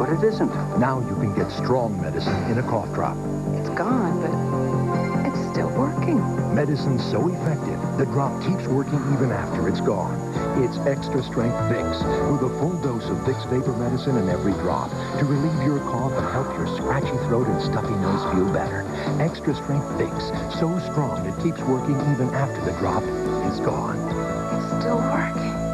but it isn't. Now you can get strong medicine in a cough drop. It's gone, but it's still working. Medicine's so effective, the drop keeps working even after it's gone. It's extra strength Vicks, with a full dose of Vicks vapor medicine in every drop to relieve your cough and help your scratchy throat and stuffy nose feel better. Extra strength Vicks, so strong it keeps working even after the drop is gone. It's still working.